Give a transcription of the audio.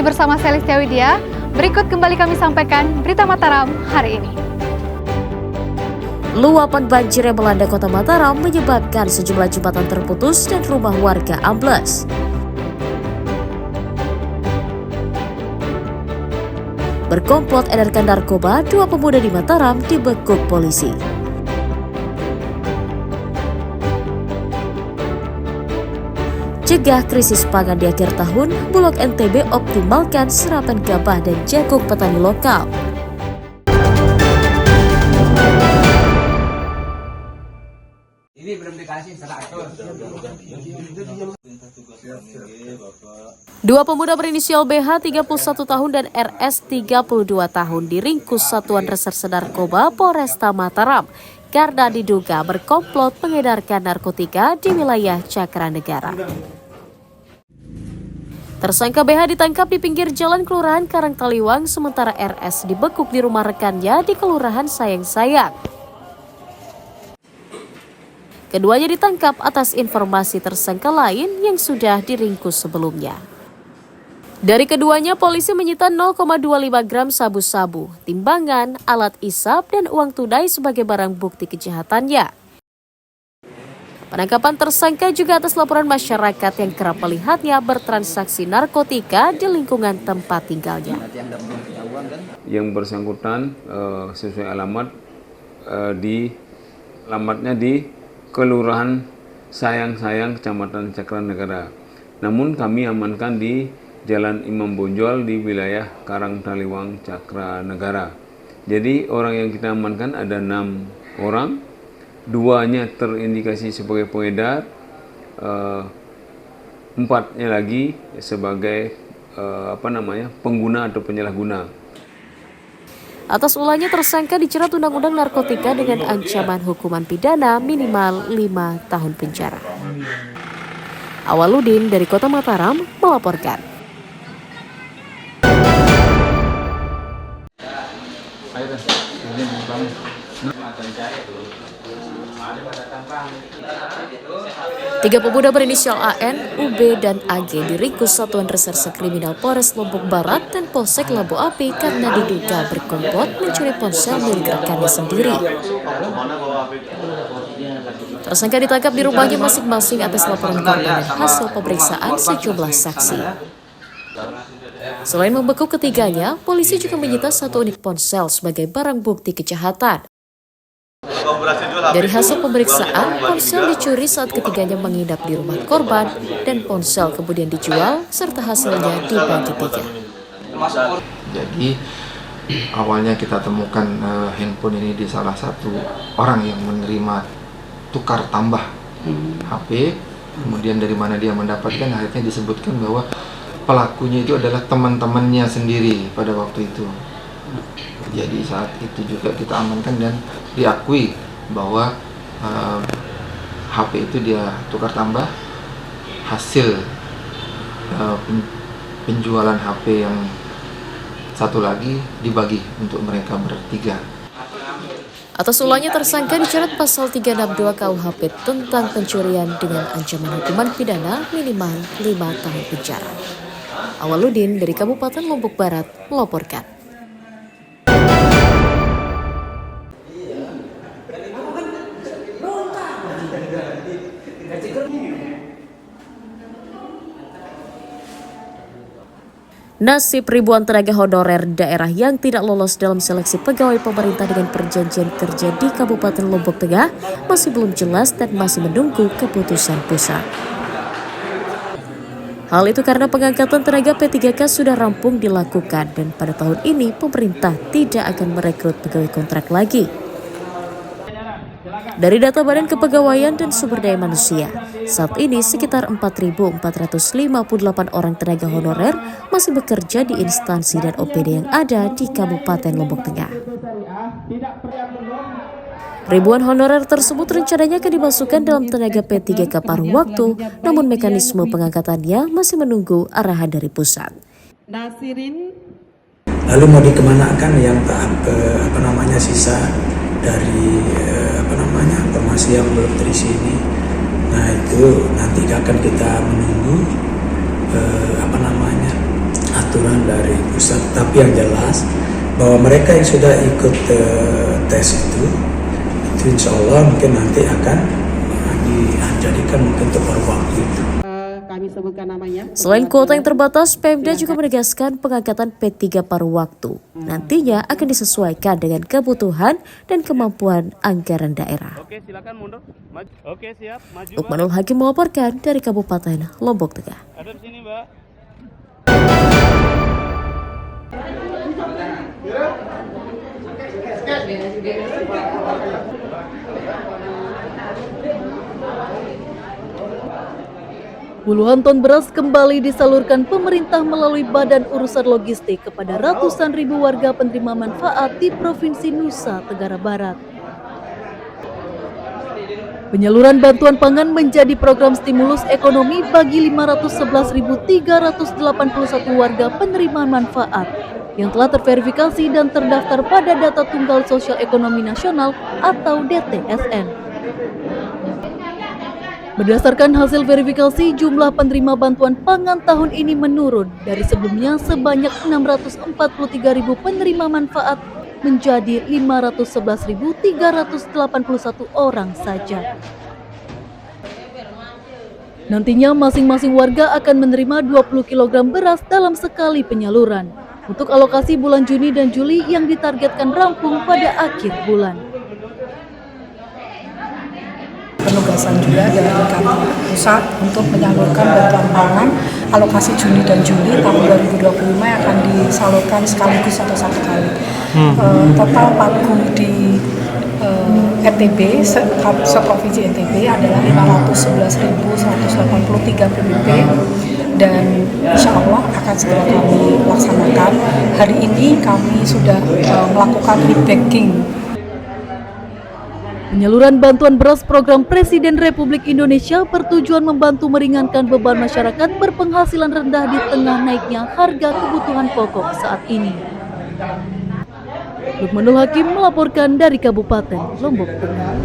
Masih bersama Celestia Widya, berikut kembali kami sampaikan berita Mataram hari ini. Luapan banjir yang melanda kota Mataram menyebabkan sejumlah jembatan terputus dan rumah warga ambles. Berkomplot edarkan narkoba, 2 pemuda di Mataram dibekuk polisi. Cegah krisis pangan di akhir tahun, Bulog NTB optimalkan serapan gabah dan jagung petani lokal. Ini belum dikasih 2 pemuda berinisial BH 31 tahun dan RS 32 tahun diringkus Satuan Reserse Narkoba Polresta Mataram karena diduga berkomplot mengedarkan narkotika di wilayah Cakranegara. Tersangka BH ditangkap di pinggir jalan Kelurahan Karangtaliwang, sementara RS dibekuk di rumah rekannya di Kelurahan Sayang-Sayang. Keduanya ditangkap atas informasi tersangka lain yang sudah diringkus sebelumnya. Dari keduanya, polisi menyita 0,25 gram sabu-sabu, timbangan, alat isap, dan uang tunai sebagai barang bukti kejahatannya. Penangkapan tersangka juga atas laporan masyarakat yang kerap melihatnya bertransaksi narkotika di lingkungan tempat tinggalnya. Yang bersangkutan sesuai alamatnya di Kelurahan Sayang-Sayang, Kecamatan Cakranegara. Namun kami amankan di Jalan Imam Bonjol di wilayah Karangtaliwang, Cakranegara. Jadi orang yang kita amankan ada 6 orang. 2-nya terindikasi sebagai pengedar, 4-nya lagi sebagai pengguna atau penyalahguna. Atas ulahnya tersangka dijerat Undang-Undang Narkotika dengan ancaman hukuman pidana minimal 5 tahun penjara. Awaludin dari Kota Mataram melaporkan. Tiga pemuda berinisial AN, UB, dan AG diringkus Satuan Reserse Kriminal Polres Lombok Barat dan Polsek Labu Api karena diduga berkomplot mencuri ponsel milik rekannya sendiri. Tersangka ditangkap di rumahnya masing-masing atas laporan korban dan hasil pemeriksaan sejumlah saksi. Selain membekuk ketiganya, polisi juga menyita 1 unit ponsel sebagai barang bukti kejahatan. Dari hasil pemeriksaan, ponsel dicuri saat ketiganya menginap di rumah korban dan ponsel kemudian dijual serta hasilnya dibagi 3. Jadi awalnya kita temukan handphone ini di salah satu orang yang menerima tukar tambah HP. Kemudian dari mana dia mendapatkan, akhirnya disebutkan bahwa pelakunya itu adalah teman-temannya sendiri pada waktu itu. Jadi saat itu juga kita amankan dan diakui bahwa HP itu dia tukar tambah, hasil penjualan HP yang satu lagi dibagi untuk mereka bertiga. Atas ulahnya tersangka dijerat pasal 362 KUHP tentang pencurian dengan ancaman hukuman pidana minimal 5 tahun penjara. Awaludin dari Kabupaten Lombok Barat melaporkan. Nasib ribuan tenaga honorer daerah yang tidak lolos dalam seleksi pegawai pemerintah dengan perjanjian kerja di Kabupaten Lombok Tengah masih belum jelas dan masih menunggu keputusan pusat. Hal itu karena pengangkatan tenaga P3K sudah rampung dilakukan dan pada tahun ini pemerintah tidak akan merekrut pegawai kontrak lagi. Dari data Badan Kepegawaian dan Sumber Daya Manusia, saat ini sekitar 4.458 orang tenaga honorer masih bekerja di instansi dan OPD yang ada di Kabupaten Lombok Tengah. Ribuan honorer tersebut rencananya akan dimasukkan dalam tenaga P3K paruh waktu, namun mekanisme pengangkatannya masih menunggu arahan dari pusat. Lalu mau dikemanakan yang sisa dari informasi yang belum terisi ini. Nah itu nanti akan kita menunggu aturan dari pusat. Tapi yang jelas bahwa mereka yang sudah ikut tes itu insya Allah mungkin nanti akan dijadikan mungkin tepat waktu itu. Selain kuota yang terbatas, Pemda juga menegaskan pengangkatan P3 paruh waktu nantinya akan disesuaikan dengan kebutuhan dan kemampuan anggaran daerah. Oke, silakan mundur. Oke, siap. Maju. Lukmanul Hakim melaporkan dari Kabupaten Lombok Tengah. Ada di sini, Mbak. Puluhan ton beras kembali disalurkan pemerintah melalui Badan Urusan Logistik kepada ratusan ribu warga penerima manfaat di Provinsi Nusa Tenggara Barat. Penyaluran bantuan pangan menjadi program stimulus ekonomi bagi 511.381 warga penerima manfaat yang telah terverifikasi dan terdaftar pada Data Tunggal Sosial Ekonomi Nasional atau DTSN. Berdasarkan hasil verifikasi, jumlah penerima bantuan pangan tahun ini menurun dari sebelumnya sebanyak 643.000 penerima manfaat menjadi 511.381 orang saja. Nantinya masing-masing warga akan menerima 20 kg beras dalam sekali penyaluran untuk alokasi bulan Juni dan Juli yang ditargetkan rampung pada akhir bulan. Penugasan juga dari kantor pusat untuk menyalurkan bantuan pangan alokasi Juni dan Juli tahun 2025 yang akan disalurkan sekaligus atau satu kali. Total pagu di NTB, seprovinsi NTB adalah 511.183 PBB dan insya Allah akan segera kami laksanakan. Hari ini kami sudah melakukan feedbacking. Penyaluran bantuan beras program Presiden Republik Indonesia bertujuan membantu meringankan beban masyarakat berpenghasilan rendah di tengah naiknya harga kebutuhan pokok saat ini. Lukmanul Hakim melaporkan dari Kabupaten Lombok Tengah.